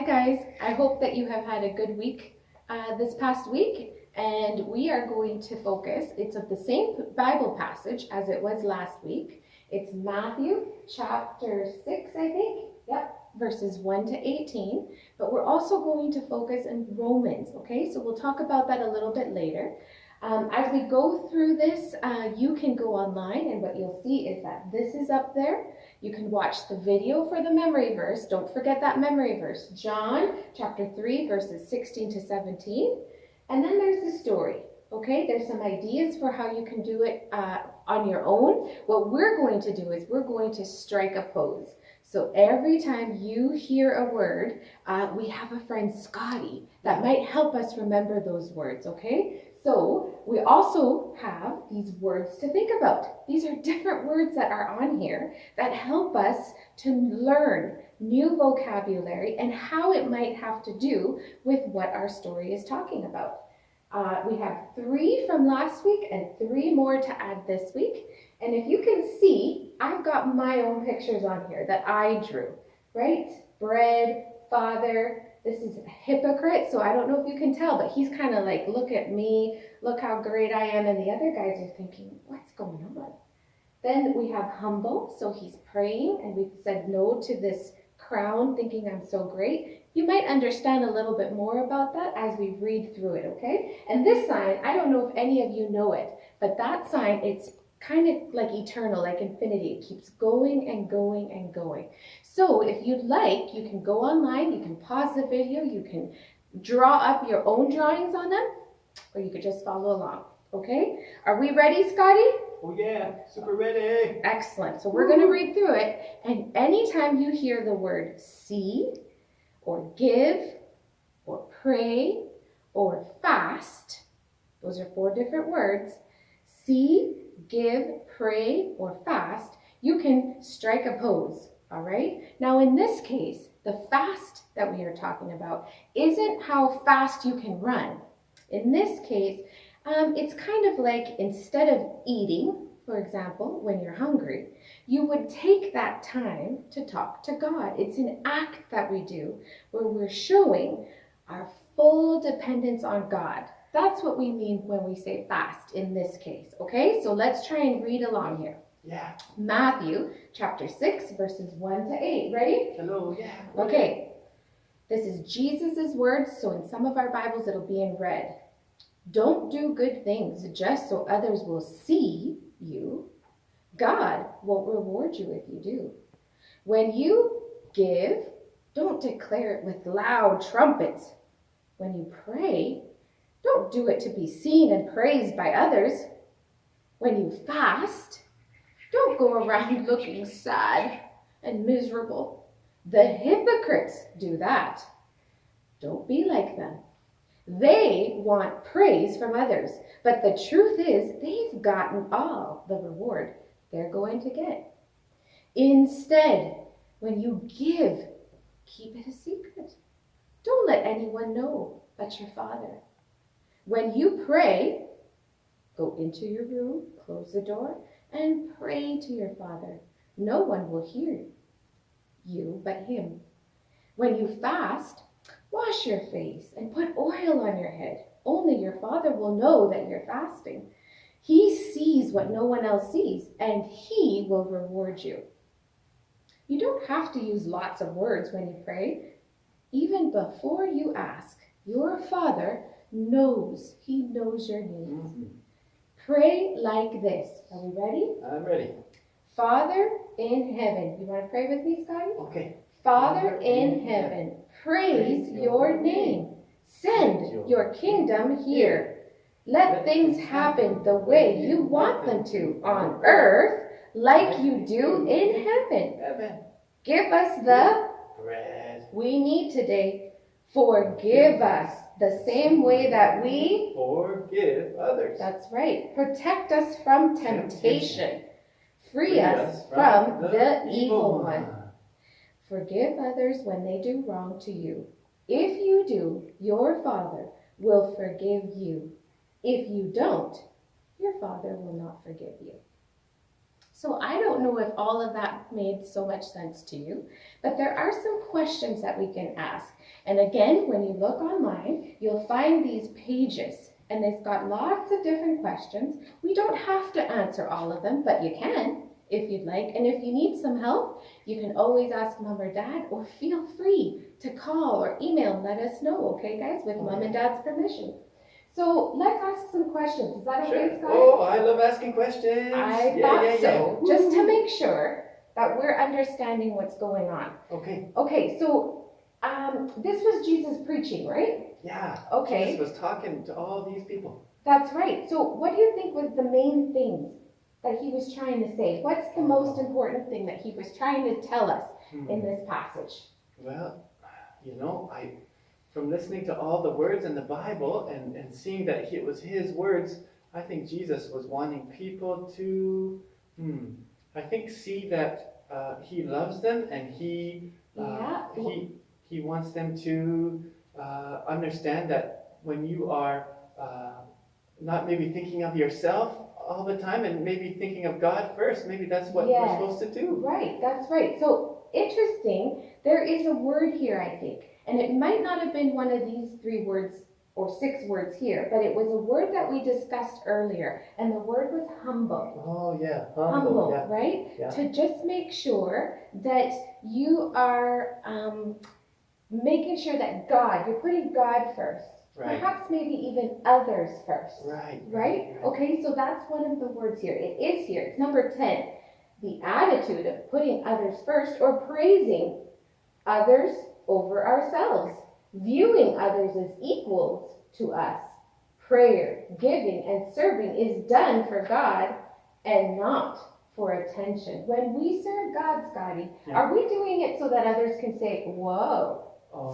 guys, I hope that you have had a good week this past week, and we are going to focus, it's of the same Bible passage as it was last week. It's Matthew chapter 6, I think, verses 1 to 18, but we're also going to focus on Romans, okay? So we'll talk about that a little bit later. As we go through this, you can go online, and what you'll see is that this is up there. You can watch the video for the memory verse. Don't forget that memory verse. John chapter 3, verses 16 to 17. And then there's the story, okay? There's some ideas for how you can do it on your own. What we're going to do is we're going to strike a pose. So every time you hear a word, we have a friend, Scotty, that might help us remember those words, okay? So we also have these words to think about. These are different words that are on here that help us to learn new vocabulary and how it might have to do with what our story is talking about. We have 3 from last week and 3 more to add this week. And if you can see, I've got my own pictures on here that I drew, right? Bread, Father. This is a hypocrite, so I don't know if you can tell, but he's kind of like, look at me, look how great I am. And the other guys are thinking, what's going on? Then we have humble, so he's praying, and we've said no to this crown, thinking I'm so great. You might understand a little bit more about that as we read through it, okay? And this sign, I don't know if any of you know it, but that sign, it's kind of like eternal, like infinity. It keeps going and going and going. So if you'd like, you can go online, you can pause the video, you can draw up your own drawings on them, or you could just follow along, okay? Are we ready, Scotty? Oh yeah, super ready. Excellent. So we're going to read through it, and anytime you hear the word see, or give, or pray, or fast, those are 4 different words. See, give, pray, or fast, you can strike a pose, all right? Now in this case, the fast that we are talking about isn't how fast you can run. In this case, it's kind of like instead of eating, for example, when you're hungry, you would take that time to talk to God. It's an act that we do where we're showing our full dependence on God. That's what we mean when we say fast in this case, okay? So let's try and read along here. Yeah. Matthew chapter 6, verses 1 to 8. Ready? Hello, yeah. Okay. This is Jesus's words, so in some of our Bibles it'll be in red. Don't do good things just so others will see you. God won't reward you if you do. When you give, don't declare it with loud trumpets. When you pray, don't do it to be seen and praised by others. When you fast, don't go around looking sad and miserable. The hypocrites do that. Don't be like them. They want praise from others, but the truth is they've gotten all the reward they're going to get. Instead, when you give, keep it a secret. Don't let anyone know but your Father. When you pray, go into your room, close the door, and pray to your Father. No one will hear you but him. When you fast, wash your face and put oil on your head. Only your Father will know that you're fasting. He sees what no one else sees, and he will reward you. You don't have to use lots of words when you pray. Even before you ask, your Father knows. He knows your needs. Pray like this. Are we ready? I'm ready. Father in heaven. You want to pray with me, Scotty? Okay. Father in heaven, praise your name. Send your kingdom here. Let things happen the way you want them to on earth, like you do in heaven. Give us the bread we need today. Forgive us the same way that we forgive others. That's right. Protect us from temptation. Free us from the evil one. Forgive others when they do wrong to you. If you do, your Father will forgive you. If you don't, your Father will not forgive you. So I don't don't know if all of that made so much sense to you, but there are some questions that we can ask. And again, when you look online, you'll find these pages, and it's got lots of different questions. We don't have to answer all of them, but you can if you'd like. And if you need some help, you can always ask Mom or Dad, or feel free to call or email and let us know, okay guys, with Mom and Dad's permission. So let's ask some questions. Is that okay, Scott? Oh, I love asking questions. I thought so, just to make sure that we're understanding what's going on. Okay. Okay, so this was Jesus preaching, right? Yeah. Okay. Jesus was talking to all these people. That's right. So what do you think was the main things that he was trying to say? What's the most important thing that he was trying to tell us in this passage? Well, from listening to all the words in the Bible and seeing that it was his words, I think Jesus was wanting people to, see that he loves them, and he wants them to understand that when you are not maybe thinking of yourself all the time and maybe thinking of God first, maybe that's what we're supposed to do. Right, that's right. So interesting, there is a word here, I think, and it might not have been one of these 3 words or 6 words here, but it was a word that we discussed earlier, and the word was humble. Oh yeah, humble, yeah. Right? Yeah. To just make sure that you are making sure that you're putting God first. Right. Perhaps maybe even others first. Right. Okay, so that's one of the words here. It is here. It's number 10. The attitude of putting others first, or praising others over ourselves, viewing others as equals to us. Prayer, giving, and serving is done for God and not for attention. When we serve God, Scotty, are we doing it so that others can say, whoa,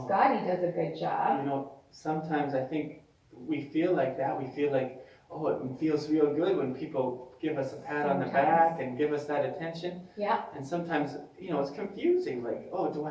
Scotty does a good job? Sometimes I think we feel like that. We feel like, it feels real good when people give us a pat on the back and give us that attention. Yeah. And sometimes, it's confusing. Like, do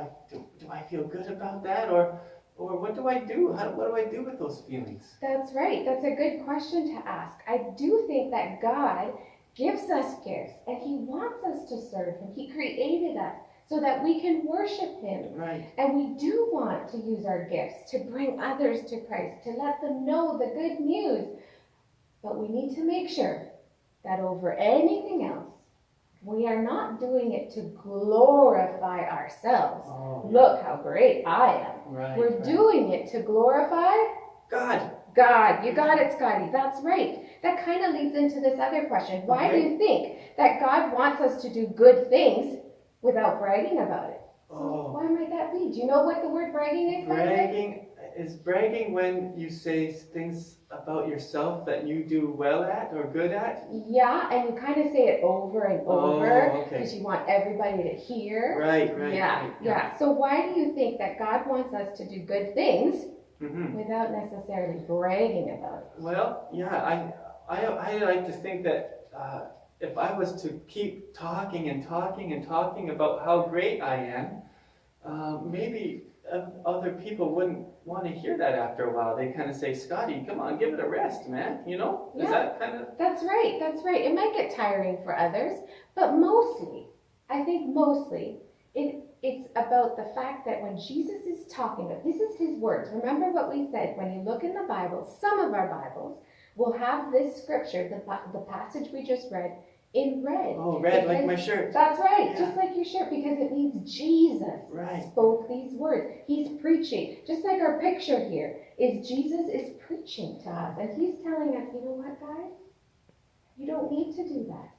I feel good about that, or what do I do? What do I do with those feelings? That's right. That's a good question to ask. I do think that God gives us gifts, and he wants us to serve him. He created us so that we can worship him. Right. And we do want to use our gifts to bring others to Christ, to let them know the good news. But we need to make sure that over anything else, we are not doing it to glorify ourselves. Look how great I am. Right, We're doing it to glorify God. You got it, Scotty. That's right. That kind of leads into this other question. Why do you think that God wants us to do good things without bragging about it? So why might that be? Do you know what the word bragging is? Bragging when you say things about yourself that you do well at or good at? Yeah, and you kind of say it over and over because you want everybody to hear. Right. Yeah. So why do you think that God wants us to do good things without necessarily bragging about it? Well, yeah, I like to think that if I was to keep talking about how great I am, maybe other people wouldn't want to hear that after a while. They kind of say, Scotty, come on, give it a rest, man. Is that kind of... That's right. It might get tiring for others, but mostly, it's about the fact that when Jesus is talking about, this is his words. Remember what we said, when you look in the Bible, some of our Bibles will have this scripture, the passage we just read, in red. Oh, red, like my shirt. That's right, just like your shirt, because it means Jesus spoke these words. He's preaching. Just like our picture here is Jesus is preaching to us, and he's telling us, you know what, guys? You don't need to do that.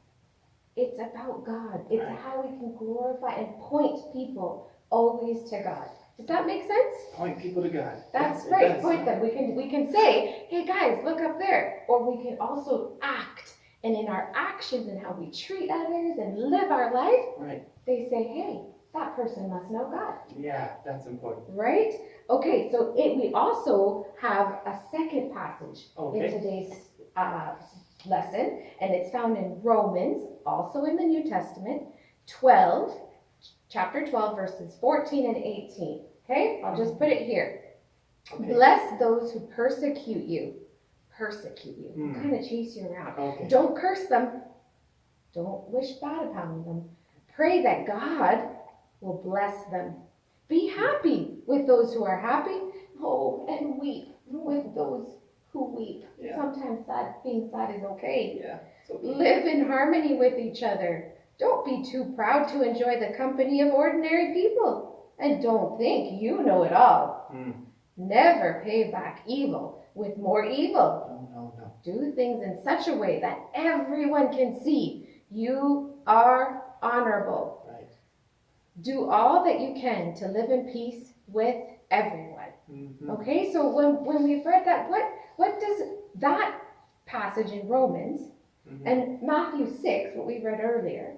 It's about God. It's how we can glorify and point people always to God. Does that make sense? Point people to God. That's right. Point them. We can say, hey guys, look up there. Or we can also act. And in our actions and how we treat others and live our life, they say, hey, that person must know God. Yeah, that's important. Right? Okay, so we also have a second passage in today's lesson, and it's found in Romans, also in the New Testament, chapter 12, verses 14 and 18. Okay? I'll just put it here. Okay. Bless those who persecute you. Kind of chase you around. Don't curse them. Don't wish bad upon them. Pray that God will bless them. Be happy with those who are happy. Oh, and weep with those who weep. Yeah. Sometimes being sad is okay. Yeah. It's okay. Live in harmony with each other. Don't be too proud to enjoy the company of ordinary people. And don't think you know it all. Never pay back evil with more evil. No. Do things in such a way that everyone can see you are honorable. Right. Do all that you can to live in peace with everyone. Okay, so when we've read that, what does that passage in Romans and Matthew 6, what we read earlier,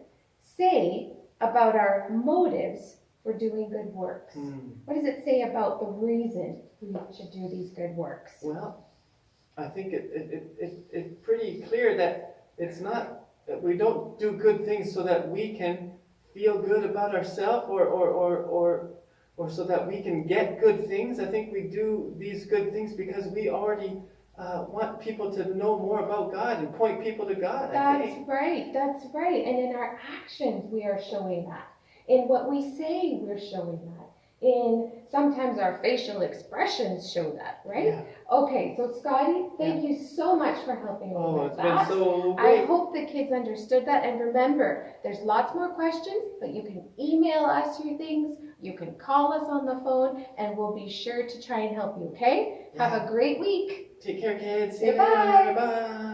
say about our motives for doing good works? What does it say about the reason we should do these good works? Well, I think it's pretty clear that it's not that we don't do good things so that we can feel good about ourselves or so that we can get good things. I think we do these good things because we already want people to know more about God and point people to God. That's right. And in our actions, we are showing that. In what we say, we're showing that. In sometimes our facial expressions show that, right? Yeah. Okay, so Scotty, thank you so much for helping me with that. It's been so I great. hope the kids understood that. And remember, there's lots more questions, but you can email us your things. You can call us on the phone, and we'll be sure to try and help you, okay? Yeah. Have a great week. Take care, kids. Goodbye. Bye.